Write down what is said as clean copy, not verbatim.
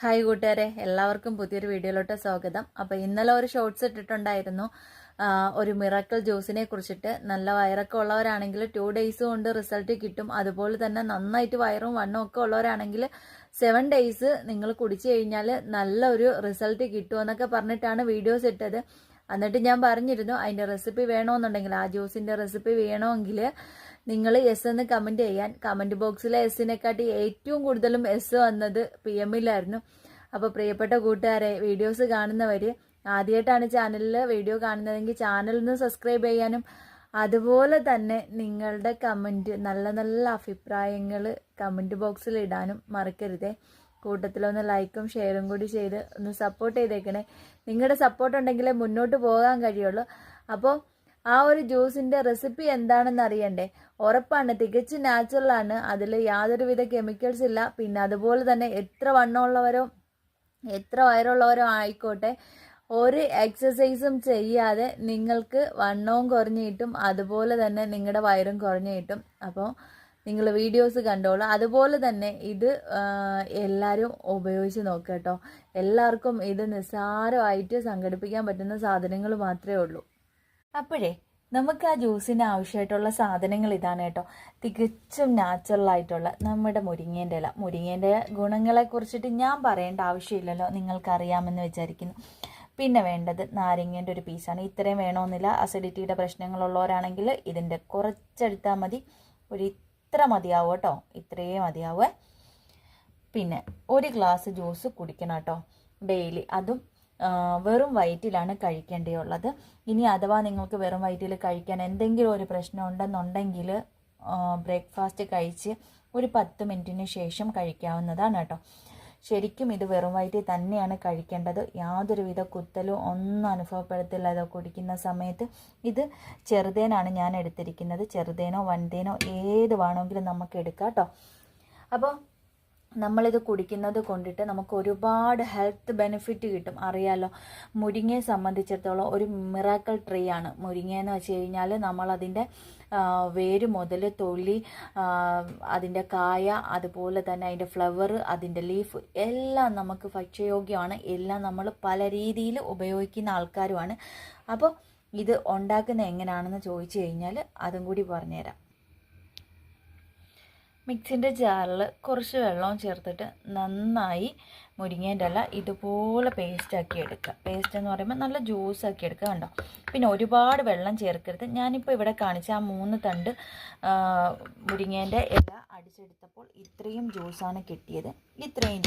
Hi കൂട്ടുകാരെ, എല്ലാവർക്കും പുതിയൊരു വീഡിയോയിലോട്ട് സ്വാഗതം. അപ്പോൾ ഇന്നലെ ഒരു ഷോർട്സ് ഇട്ടിട്ടുണ്ടായിരുന്നു ഒരു മിറാക്കിൾ ജ്യൂസിനെ കുറിച്ചിട്ട്. നല്ല വയറൊക്കെ ഉള്ളവരാണെങ്കിൽ 2 days കൊണ്ട് റിസൾട്ട് കിട്ടും. അതുപോലെ തന്നെ നന്നായിട്ട് വയറും വണ്ണവും ഒക്കെ ഉള്ളവരാണെങ്കിൽ 7 days നിങ്ങൾ കുടിച്ചു കഴിഞ്ഞാൽ നല്ലൊരു റിസൾട്ട് കിട്ടുമെന്നൊക്കെ പറഞ്ഞിട്ടാണ് വീഡിയോസ് ഇട്ടത്. എന്നിട്ട് ഞാൻ പറഞ്ഞിരുന്നു അതിൻ്റെ റെസിപ്പി വേണമെന്നുണ്ടെങ്കിൽ, ആ ജ്യൂസിൻ്റെ റെസിപ്പി വേണമെങ്കിൽ നിങ്ങൾ എസ് എന്ന് കമൻറ്റ് ചെയ്യാൻ. കമൻറ്റ് ബോക്സിലെ എസ്സിനെക്കാട്ടി ഏറ്റവും കൂടുതലും എസ് വന്നത് PM-ലായിരുന്നു. അപ്പോൾ പ്രിയപ്പെട്ട കൂട്ടുകാരെ, വീഡിയോസ് കാണുന്നവർ ആദ്യമായിട്ടാണ് ചാനലിൽ വീഡിയോ കാണുന്നതെങ്കിൽ ചാനലിൽ നിന്ന് സബ്സ്ക്രൈബ് ചെയ്യാനും, അതുപോലെ തന്നെ നിങ്ങളുടെ കമൻറ്റ്, നല്ല നല്ല അഭിപ്രായങ്ങൾ കമൻറ്റ് ബോക്സിൽ ഇടാനും മറക്കരുതേ. കൂട്ടത്തിലൊന്ന് ലൈക്കും ഷെയറും കൂടി ചെയ്ത് ഒന്ന് സപ്പോർട്ട് ചെയ്തേക്കണേ. നിങ്ങളുടെ സപ്പോർട്ട് ഉണ്ടെങ്കിലേ മുന്നോട്ട് പോകാൻ കഴിയുള്ളൂ. അപ്പോൾ ആ ഒരു ജ്യൂസിൻ്റെ റെസിപ്പി എന്താണെന്ന് അറിയണ്ടേ? ഉറപ്പാണ്, തികച്ചും നാച്ചുറലാണ്. അതിൽ യാതൊരുവിധ കെമിക്കൽസ് ഇല്ല. പിന്നെ അതുപോലെ തന്നെ എത്ര വണ്ണമുള്ളവരോ എത്ര വയറുള്ളവരോ ആയിക്കോട്ടെ, ഒരു എക്സസൈസും ചെയ്യാതെ നിങ്ങൾക്ക് വണ്ണവും കുറഞ്ഞു കിട്ടും, അതുപോലെ തന്നെ നിങ്ങളുടെ വയറും കുറഞ്ഞു കിട്ടും. അപ്പോൾ നിങ്ങൾ വീഡിയോസ് കണ്ടോളൂ. അതുപോലെ തന്നെ ഇത് എല്ലാവരും ഉപയോഗിച്ച് നോക്കുക കേട്ടോ. എല്ലാവർക്കും ഇത് നിസ്സാരമായിട്ട് സംഘടിപ്പിക്കാൻ പറ്റുന്ന സാധനങ്ങൾ മാത്രമേ ഉള്ളൂ. അപ്പോഴേ നമുക്ക് ആ ജ്യൂസിന് ആവശ്യമായിട്ടുള്ള സാധനങ്ങൾ ഇതാണ് കേട്ടോ. തികച്ചും നാച്ചുറലായിട്ടുള്ള നമ്മുടെ മുരിങ്ങേൻ്റെ ഇല. മുരിങ്ങേൻ്റെ ഗുണങ്ങളെ കുറിച്ചിട്ട് ഞാൻ പറയേണ്ട ആവശ്യമില്ലല്ലോ, നിങ്ങൾക്കറിയാമെന്ന് വിചാരിക്കുന്നു. പിന്നെ വേണ്ടത് നാരങ്ങേൻ്റെ ഒരു പീസാണ്. ഇത്രയും വേണമെന്നില്ല. അസിഡിറ്റിയുടെ പ്രശ്നങ്ങളുള്ളവരാണെങ്കിൽ ഇതിൻ്റെ കുറച്ചെടുത്താൽ മതി. ഇത്ര മതിയാവും കേട്ടോ, ഇത്രയും മതിയാവേ. പിന്നെ 1 ഗ്ലാസ് ജ്യൂസ് കുടിക്കണം കേട്ടോ ഡെയിലി. അതും വെറും വയറ്റിലാണ് കഴിക്കേണ്ടിയുള്ളത്. ഇനി അഥവാ നിങ്ങൾക്ക് വെറും വയറ്റിൽ കഴിക്കാൻ എന്തെങ്കിലും ഒരു പ്രശ്നം ഉണ്ടെന്നുണ്ടെങ്കിൽ ബ്രേക്ക്ഫാസ്റ്റ് കഴിച്ച് ഒരു 10 മിനിറ്റിന് ശേഷം കഴിക്കാവുന്നതാണ് കേട്ടോ. ശരിക്കും ഇത് വെറും വയറ്റിൽ തന്നെയാണ് കഴിക്കേണ്ടത്. യാതൊരുവിധ കുത്തലും ഒന്നും അനുഭവപ്പെടത്തില്ല ഇത് കുടിക്കുന്ന സമയത്ത്. ഇത് ചെറുതേനാണ് ഞാൻ എടുത്തിരിക്കുന്നത്. ചെറുതേനോ വൻതേനോ ഏത് വേണമെങ്കിലും നമുക്ക് എടുക്കാം കേട്ടോ. അപ്പോൾ നമ്മളിത് കുടിക്കുന്നത് കൊണ്ടിട്ട് നമുക്ക് ഒരുപാട് ഹെൽത്ത് ബെനിഫിറ്റ് കിട്ടും. അറിയാലോ, മുരിങ്ങയെ സംബന്ധിച്ചിടത്തോളം ഒരു മിറാക്കിൾ ട്രീ ആണ് മുരിങ്ങ എന്ന് വെച്ച് കഴിഞ്ഞാൽ. നമ്മളതിൻ്റെ വേര് മുതൽ തൊലി, അതിൻ്റെ കായ, അതുപോലെ തന്നെ അതിൻ്റെ ഫ്ലവർ, അതിൻ്റെ ലീഫ് എല്ലാം നമുക്ക് ഭക്ഷ്യയോഗ്യമാണ്. എല്ലാം നമ്മൾ പല രീതിയിൽ ഉപയോഗിക്കുന്ന ആൾക്കാരുമാണ്. അപ്പോൾ ഇത് ഉണ്ടാക്കുന്നത് എങ്ങനെയാണെന്ന് ചോദിച്ചു കഴിഞ്ഞാൽ അതും കൂടി പറഞ്ഞുതരാം. മിക്സിൻ്റെ ജാറിൽ കുറച്ച് വെള്ളവും ചേർത്തിട്ട് നന്നായി മുരിങ്ങേൻ്റെ ഇല ഇതുപോലെ പേസ്റ്റാക്കി എടുക്കുക. പേസ്റ്റ് എന്ന് പറയുമ്പോൾ നല്ല ജ്യൂസാക്കി എടുക്കുക, കണ്ടോ. പിന്നെ ഒരുപാട് വെള്ളം ചേർക്കരുത്. ഞാനിപ്പോൾ ഇവിടെ കാണിച്ച ആ 3 തണ്ട് മുരിങ്ങേൻ്റെ ഇല അടിച്ചെടുത്തപ്പോൾ ഇത്രയും ജ്യൂസാണ് കിട്ടിയത്. ഇത്രയും